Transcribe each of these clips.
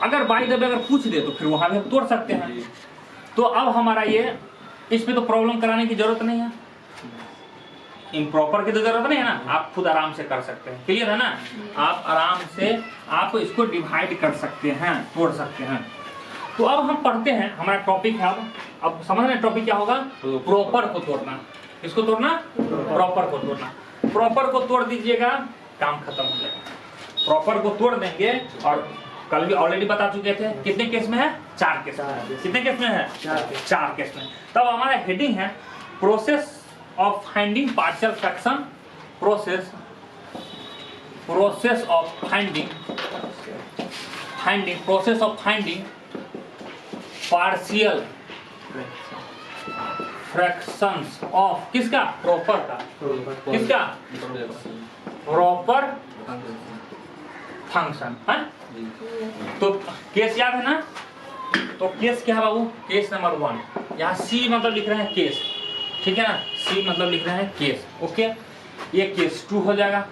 अगर by the way अगर पूछ दे तो फिर वहां भी हम तोड़ सकते हैं। तो अब हमारा ये इसमें तो प्रॉब्लम कराने की जरूरत नहीं है, इम्प्रॉपर की तो जरूरत नहीं है ना, आप खुद आराम से कर सकते हैं। क्लियर है ना, आप आराम से आप इसको डिवाइड कर सकते हैं, तोड़ सकते हैं। तो अब हम पढ़ते हैं, हमारा टॉपिक है अब समझ रहे टॉपिक क्या होगा, प्रॉपर को तोड़ना। किसको तोड़ना, प्रॉपर को तोड़ना। प्रॉपर को तोड़ दीजिएगा, काम खत्म हो जाएगा। प्रॉपर को तोड़ देंगे, और कल भी ऑलरेडी बता चुके थे कितने केस में है, 4 केस में। कितने केस में है, 4 केस में। तब हमारा हेडिंग है process of finding partial fraction, process of finding partial fractions of किसका, प्रॉपर का, किसका, प्रॉपर फंक्शन है। तो केस याद है ना, तो केस क्या है बाबू, केस नंबर 1, यहाँ सी मतलब लिख रहे हैं केस, ठीक है ना, सी मतलब लिख रहे हैं केस। ओके, ये केस 2 हो जाएगा,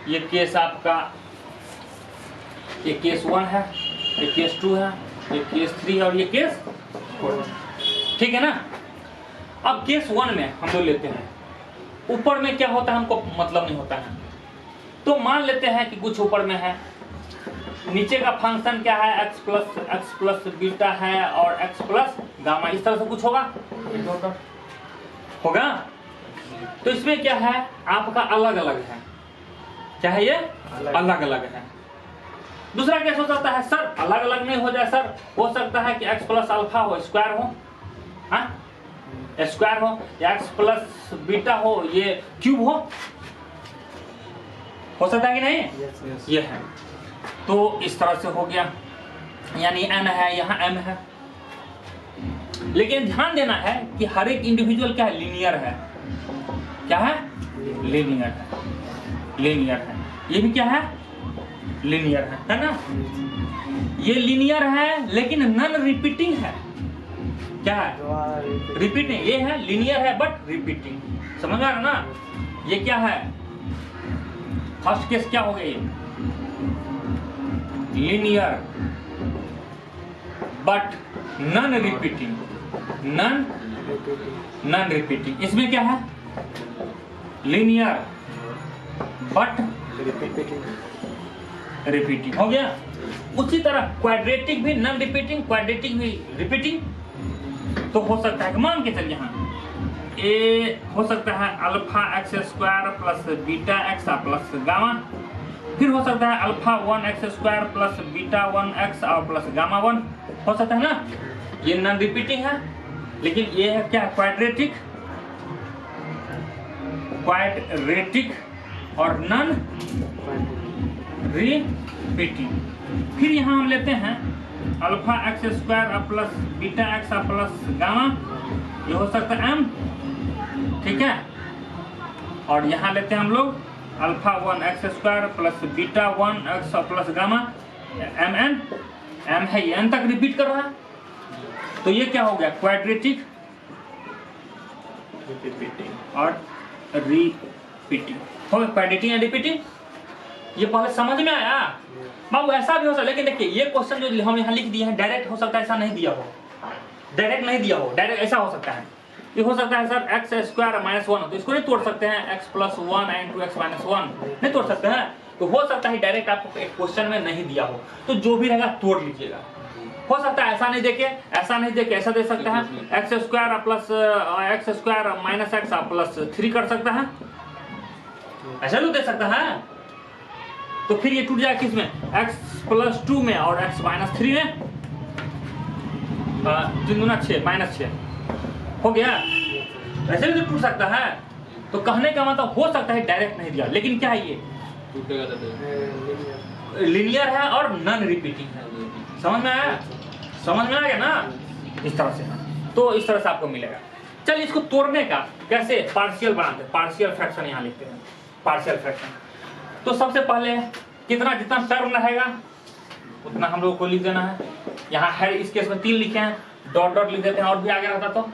ये केस आपका, ये केस 1 है, ये केस 2 है, ये केस 3 है, और ये केस 4, ठीक है ना। अब केस 1 में हम लोग लेते हैं, ऊपर में क्या होता है हमको मतलब नहीं होता है, तो मान लेते हैं कि कुछ ऊपर में है, नीचे का फंक्शन क्या है, x प्लस बीटा है और x प्लस गामा, इस तरह से कुछ होगा होगा। तो इसमें क्या है, आपका अलग अलग है, क्या है, ये अलग अलग है। दूसरा कैसे हो सकता है सर, अलग अलग नहीं हो जाए सर, हो सकता है कि x प्लस अल्फा हो, स्क्वायर हो, स्क्वायर हो, या x प्लस बीटा हो, ये क्यूब हो सकता है कि नहीं, ये है। तो इस तरह से हो गया, यानी n है, यहाँ m है। लेकिन ध्यान देना है कि हर एक इंडिविजुअल क्या है, लीनियर है, क्या है, लीनियर है, लीनियर है। ये भी क्या है, लीनियर है ना, ये लीनियर है लेकिन नॉन रिपीटिंग है, क्या है, रिपीटिंग, ये है लीनियर है बट रिपीटिंग, समझ आ रहा ना। ये क्या है, फर्स्ट केस क्या हो गया, ये linear but non repeating, non repeating. इसमें क्या है, लीनियर बट रिपीटिंग, हो गया। उसी तरह क्वाड्रेटिक भी नॉन रिपीटिंग, क्वाड्रेटिक भी रिपीटिंग। तो हो सकता है, मान के चल, यहाँ ए हो सकता है alpha x square plus beta x plus gamma, फिर हो सकता है alpha 1 x square plus beta 1 x और प्लस गामा 1, हो सकता है ना। ये नॉन रिपीटिंग है, लेकिन ये है क्या, क्वाड्रेटिक, क्वाड्रेटिक और नॉन रिपीटिंग। फिर यहाँ हम लेते हैं alpha x square plus beta x plus gamma, ये हो सकता है m, ठीक है। और यहाँ लेते हैं हम लोग alpha 1 x square plus beta 1 x plus gamma, m है, ये n तक रिपीट कर रहा है। तो ये क्या हो गया, क्वाड्रेटिक और रिपीटिंग हो गया, क्वाड्रेटिक एंड रिपीटिंग। ये पहले समझ में आया बाबू, ऐसा भी हो सकता है। लेकिन देखिए ये क्वेश्चन जो हम यहाँ लिख दिए हैं, डायरेक्ट हो सकता है ऐसा नहीं दिया हो, डायरेक्ट नहीं दिया हो, डायरेक्ट ऐसा हो सकता है, ये हो सकता है सर एक्स स्क्वायर माइनस 1, तो इसको नहीं तोड़ सकते हैं, x plus 1 and 2x minus 1 नहीं तोड़ सकते हैं। तो हो सकता है डायरेक्ट आपको एक क्वेश्चन में नहीं दिया हो, तो जो भी रहेगा तोड़ लीजिएगा। हो सकता है ऐसा नहीं देके, ऐसा नहीं देके ऐसा दे सकता है, x square plus x square minus x plus 3 कर सकता है, ऐसा भी दे सकता है। तो फिर ये टूट जाएगा किसमें, x प्लस 2 में और x माइनस 3 में, 3 दूना 6 माइनस 6 हो गया, ऐसे भी तो टूट सकता है। तो कहने का मतलब हो सकता है डायरेक्ट नहीं दिया, लेकिन क्या है, ये लीनियर है और नॉन रिपीटिंग है। समझ में आया, समझ में आ गया ना, इस तरह से। तो इस तरह से आपको मिलेगा। चलिए इसको तोड़ने का कैसे, पार्शियल बनाते हैं, पार्शियल फ्रैक्शन यहाँ लिखते हैं, पार्शियल फ्रैक्शन। तो सबसे पहले कितना, जितना टर्म रहेगा उतना हम लोग को लिख देना है। यहाँ है, इस केस में 3 लिखे हैं, डॉट डॉट लिख देते हैं, और भी आगे रहता तो।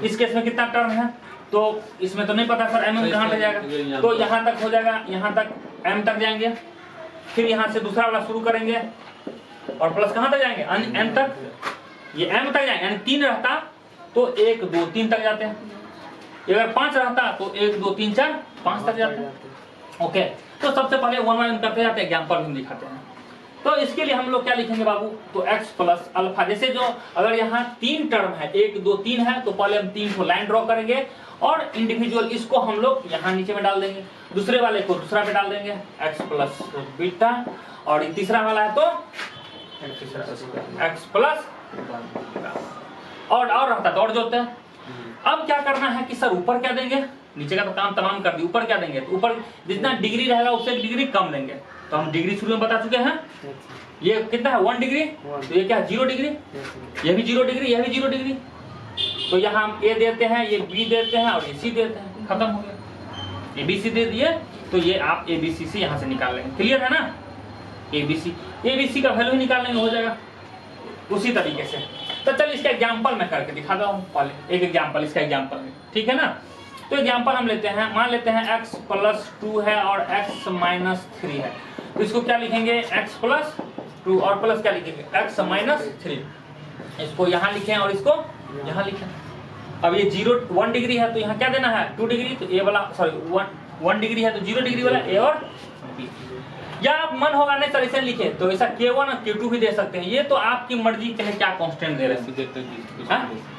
इस केस में कितना टर्म है, तो इसमें तो नहीं पता सर एम कहाँ पे जाएगा, तो यहाँ तक हो जाएगा, यहाँ तक m तक जाएंगे, फिर यहाँ से दूसरा वाला शुरू करेंगे और प्लस कहाँ तक जाएंगे, n तक, ये m तक जाएंगे, यानी 3 रहता तो 1 2 3 तक जाते हैं, अगर 5 रहता तो 1 2 3 4 5 तक जाते हैं। ओके, तो सबसे पहले 1 बाय 1 करते जाते हैं, एग्जाम्पल हम दिखाते हैं। तो इसके लिए हम लोग क्या लिखेंगे बाबू, तो x प्लस अल्फा, जैसे जो अगर यहाँ 3 टर्म है, 1 2 3 है, तो पहले हम 3 को लाइन ड्रॉ करेंगे और इंडिविजुअल इसको हम लोग यहाँ नीचे में डाल देंगे, दूसरे वाले को दूसरा पे डाल देंगे, x प्लस बीटा, और तीसरा वाला है तो x प्लस, और रहता है तो और जोड़ते हैं। अब क्या करना है कि सर ऊपर क्या देंगे, नीचे का तो काम तमाम कर दी, ऊपर क्या देंगे, तो ऊपर जितना डिग्री रहेगा उससे डिग्री कम देंगे। तो हम डिग्री शुरू में बता चुके हैं, ये कितना है 1 डिग्री, तो ये क्या है 0 डिग्री, ये भी 0 डिग्री, यह भी 0 डिग्री। तो यहाँ हम A देते हैं, ये B देते हैं और ये C देते हैं, खत्म हो गया। ABC दे दिए तो ये आप ABC से यहाँ से निकाल लेंगे, क्लियर है ना। ABC का वैल्यू ही निकाल लेंगे, हो जाएगा उसी तरीके से। तो चल इसका एग्जाम्पल मैं करके दिखाता हूँ, पहले एक एग्जाम्पल, इसका एग्जाम्पल है, ठीक है ना। तो एग्जाम्पल हम लेते हैं, मान लेते हैं x प्लस 2 है और x माइनस 3 है, तो इसको क्या लिखेंगे x प्लस 2 और प्लस क्या लिखेंगे x माइनस 3, इसको यहाँ लिखें और इसको यहाँ लिखें। अब ये 1 डिग्री है तो यहाँ क्या देना है 2 डिग्री, तो a वाला सॉरी 1 डिग्री है तो 0 डिग्री वाला a और b, या आप मन होगा नहीं सर इसे लिखे तो ऐसा K1 और K2 भी दे सकते हैं, ये तो आपकी मर्जी के है क्या कांस्टेंट दे रहे हैं,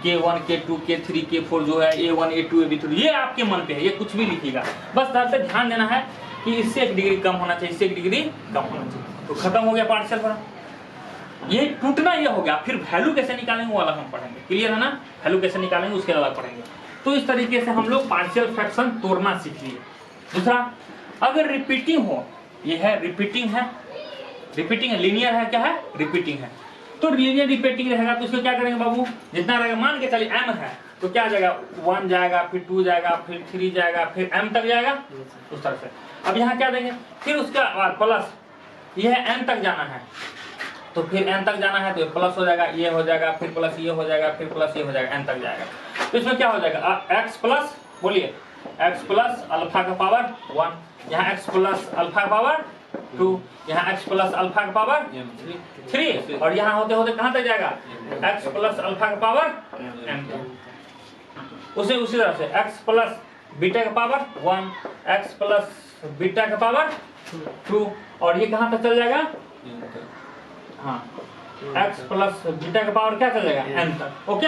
K1 K2 K3 K4 जो है A1 A2 AB3 ये आपके मन पे है, ये कुछ भी लिखिएगा, बस दरअसल ध्यान देना है कि इससे 1 डिग्री कम होना चाहिए, इससे 1 डिग्री कम होना चाहिए। तो खत्म हो गया पार्शियल पर, ये टूटना ये हो गया। फिर वैल्यू कैसे निकालेंगे वो अलग हम पढ़ेंगे, क्लियर है ना, वैल्यू कैसे निकालेंगे उसके अलग पढ़ेंगे। तो इस तरीके से हम लोग पार्शियल फ्रैक्शन तोड़ना सीख लिए। दूसरा, अगर रिपीटिंग हो, ये है रिपीटिंग है, रिपीटिंग है, लीनियर है, क्या है रिपीटिंग है, तो लीनियर रिपीटिंग रहेगा तो इसको क्या करेंगे बाबू, जितना रहेगा मान के चलिए m है तो क्या जाएगा 1 जाएगा, फिर 2 जाएगा, फिर 3 जाएगा, फिर m तक जाएगा, उस तरह से। अब यहाँ क्या देंगे, फिर उसका बाद प्लस, ये है n तक जाना है तो फिर n तक जाना है तो प्लस हो जाएगा, ये हो जाएगा, फिर प्लस ये हो जाएगा, फिर प्लस ये हो जाएगा, n तक जाएगा। तो इसमें क्या हो जाएगा x प्लस, बोलिए x प्लस अल्फा का पावर 1, यहाँ x प्लस अल्फा का पावर 2, यहाँ x प्लस अल्फा का पावर 3, और यहाँ होते होते कहाँ तक जाएगा x प्लस अल्फा का पावर m। उसी तरह से x प्लस बीटा का पावर 1, x प्लस बीटा का पावर 2, और ये कहाँ तक चल जाएगा, हाँ x प्लस बीटा का पावर क्या चल जाएगा n तक। ओके,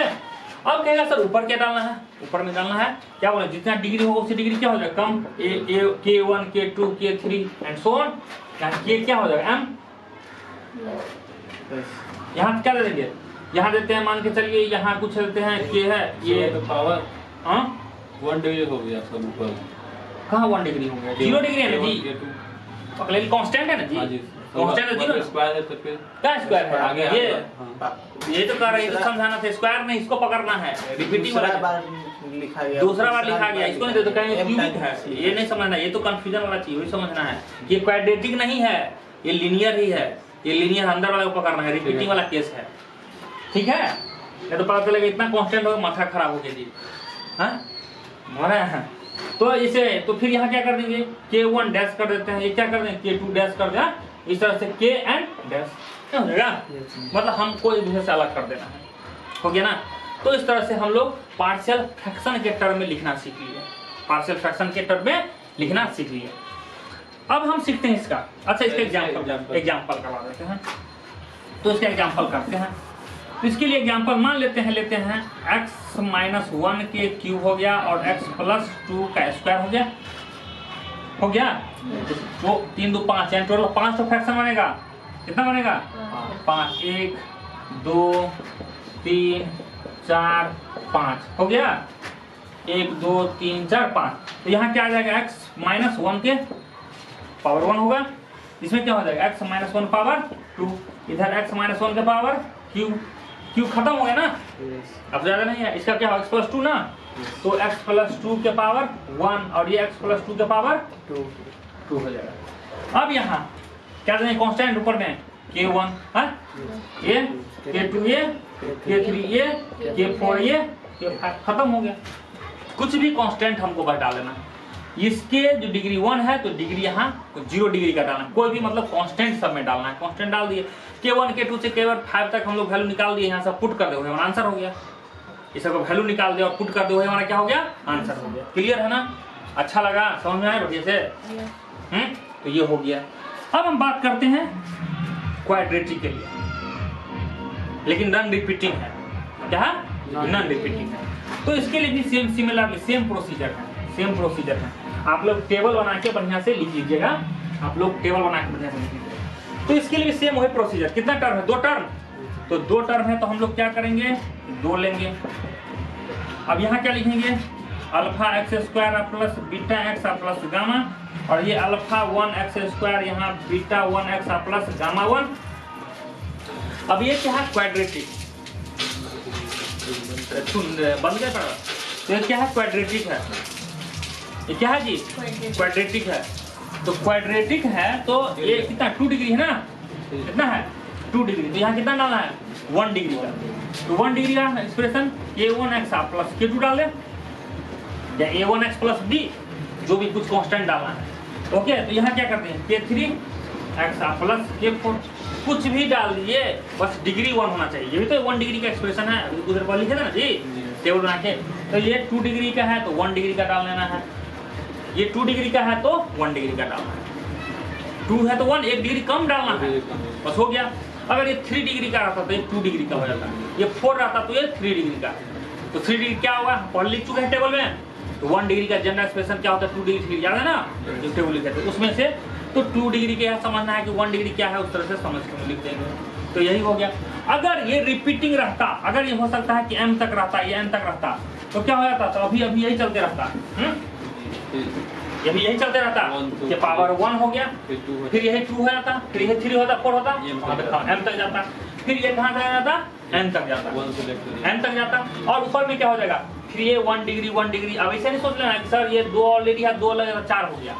अब कहेगा सर ऊपर क्या डालना है, ऊपर में डालना है क्या बोले, जितना डिग्री होगा उसी डिग्री क्या हो जाएगा कम, K1 K2 K3 and so on, यहाँ K क्या हो जाएगा m, यहाँ क्या दे देंगे, यहाँ देते हैं मान के चलिए, यहाँ कुछ देते हैं K है ये पावर, हाँ 1 डिग्री हो गया सब ऊपर, कहाँ 1 डिग्री हो गया, 0 डिग्री है ना जी, पकड़े कांस्टेंट है ना जी, कांस्टेंट है 0 स्क्वायर है तो फिर क्या स्क्वायर है आगे ये तो कर रहे हैं, तो समझाना था, स्क्वायर नहीं इसको पकड़ना है, रिपीटिंग वाला लिखा गया, दूसरा बार लिखा गया, इसको नहीं तो कहेंगे क्यूबिक है, ये नहीं समझना, ये तो कंफ्यूजन वाला चीज वही समझना है, ये क्वाड्रेटिक नहीं है, ये लीनियर ही है, ये लीनियर अंदर वाला को पकड़ना है, रिपीटिंग वाला केस है, ठीक है। ये तो पता चलेगा इतना कांस्टेंट होगा माथा खराब हो गया जी, हाँ मारा है। तो इसे तो फिर यहाँ क्या कर देंगे K1 डैश कर देते हैं, ये क्या कर देंगे K2 डैश कर दें, इस तरह से K एंड डैश क्या हो जाएगा, मतलब हमको एक दूसरे से अलग कर देना है, हो गया ना। तो इस तरह से हम लोग पार्शियल फ्रैक्शन के टर्म में लिखना सीख लिए, पार्शियल फ्रैक्शन के टर्म में लिखना सीख लिए। अब हम सीखते हैं इसका, अच्छा इसका एग्जाम्पल करवा देते हैं, तो इसका एग्जाम्पल करते हैं। तो इसके लिए एग्जाम्पल मान लेते हैं x माइनस 1 के क्यूब हो गया और x प्लस 2 का स्क्वायर हो गया, तो 3 2 5 यानी टोटल 5 तो फ्रैक्शन बनेगा, कितना बनेगा 5, 1 2 3 4 5 हो गया, 1 2 3 4 5। तो यहाँ क्या आ जाएगा x माइनस 1 के पावर 1 होगा, इसमें क्या हो जाएगा x माइनस 1 पावर 2, इधर x माइनस 1 के पावर क्यूब खत्म हो गया ना, अब ज्यादा नहीं है, इसका क्या होगा x प्लस 2 ना, तो x प्लस 2 के पावर 1 और ये x प्लस 2 के पावर 2 हो जाएगा। अब यहाँ क्या देंगे कांस्टेंट ऊपर में K1 है, ये K2 ये K3 ये K4 ये K5, खत्म हो गया, कुछ भी कांस्टेंट हमको बता लेना, इसके जो डिग्री 1 है तो डिग्री यहाँ 0 डिग्री का डालना है, कोई भी मतलब कांस्टेंट सब में डालना है। कांस्टेंट डाल दिए, K1 K2 से K5 तक हम लोग वैल्यू निकाल दिए, यहाँ सब पुट कर दे हमारा आंसर हो गया। इस सबको वैल्यू निकाल दे और पुट कर दे हमारा क्या हो गया, आंसर हो गया। क्लियर है ना, अच्छा लगा, समझ में आया बढ़िया से? तो ये हो गया। अब हम बात करते हैं क्वाड्रेटिक के लिए, लेकिन नॉन रिपीटिंग है। क्या है? नॉन रिपीटिंग है। तो इसके लिए भी सेम सिमिलर सेम प्रोसीजर है, सेम प्रोसीजर है। आप लोग टेबल बना के बढ़िया से लिख लीजिएगा, आप लोग टेबल बना के बढ़िया से लिख लीजिएगा। तो इसके लिए भी सेम वही प्रोसीजर। कितना टर्म है? 2 टर्म। तो 2 टर्म है तो हम लोग क्या करेंगे, 2 लेंगे। अब यहाँ क्या लिखेंगे, alpha x square plus beta x plus gamma, और ये अल्फा 1 एक्स स्क्वायर यहाँ बीटा 1 एक्स प्लस गामा 1। अब ये क्या है, क्वाड्रेटिक। बंद गया पड़ा। तो ये क्या है, क्वाड्रेटिक है। ये क्या है जी, क्वाड्रेटिक है। तो क्वाड्रेटिक है तो ये कितना 2 डिग्री है ना, कितना है 2 डिग्री। तो यहाँ कितना डालना है, 1 डिग्री का। तो 1 डिग्री का एक्सप्रेशन A1x प्लस K2 डाल दे, या A1x प्लस B, जो भी कुछ कांस्टेंट डालना है। ओके, तो यहाँ क्या करते हैं, K3x प्लस K4, कुछ भी डाल दिए, बस डिग्री 1 होना चाहिए। ये भी तो 1 डिग्री का एक्सप्रेशन है, उधर पर लिखे थे ना जी टेबल बना के। तो ये 2 डिग्री का है तो 1 डिग्री का डाल लेना है, ये 2 डिग्री का है तो 1 डिग्री का डालना है। 2 है तो 1 डिग्री कम डालना है, बस हो गया। अगर ये 3 डिग्री का रहता तो ये 2 डिग्री का हो जाता, ये 4 रहता तो ये 3 डिग्री का। तो 3 डिग्री क्या होगा, पढ़ लिख चुके हैं टेबल में। तो 1 डिग्री का जनरल एक्सप्रेशन क्या होता है, 2 डिग्री, याद है ना जो टेबल लिखे थे उसमें से। तो 2 डिग्री के यहाँ समझना है कि 1 डिग्री क्या है, उस तरह से समझ के लिख देंगे। तो यही हो गया। अगर ये रिपीटिंग रहता, अगर ये हो सकता है कि m तक रहता, ये n तक रहता, तो क्या हो जाता, तो अभी यही चलते रहता, यही चलते रहता कि पावर 1 हो गया, फिर यही 2 हो जाता, फिर यही 3 होता, 4 होता, m तक जाता, फिर ये कहाँ तक जाता, n तक जाता, n तक जाता, और ऊपर में क्या हो जाएगा, फिर ये 1 डिग्री 1 डिग्री। अब ऐसे नहीं सोच लेना कि सर ये 2 ऑलरेडी है, 2 लगेगा 4 हो गया।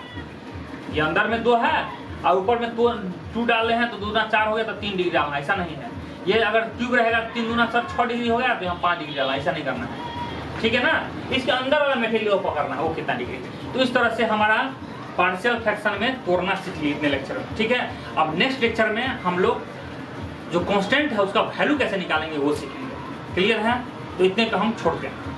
ये अंदर में 2 है और ऊपर में 2 डाले हैं तो 2 गुना 4 हो गया, तो 3 डिग्री डालना, ऐसा नहीं है। ये अगर क्यूब रहेगा 3 गुना 6 डिग्री हो गया, तो यहाँ 5 डिग्री डालना, ऐसा नहीं करना है। ठीक है ना, इसके अंदर वाला मटेरियल को पकड़ना है, वो कितना डिग्री। तो इस तरह से हमारा पार्शियल फ्रैक्शन में तोड़ना सीख लिए इतने लेक्चर में। ठीक है, अब नेक्स्ट लेक्चर में हम लोग जो कांस्टेंट है उसका वैल्यू कैसे निकालेंगे वो सीखेंगे। क्लियर है? तो इतने का हम छोड़ते हैं।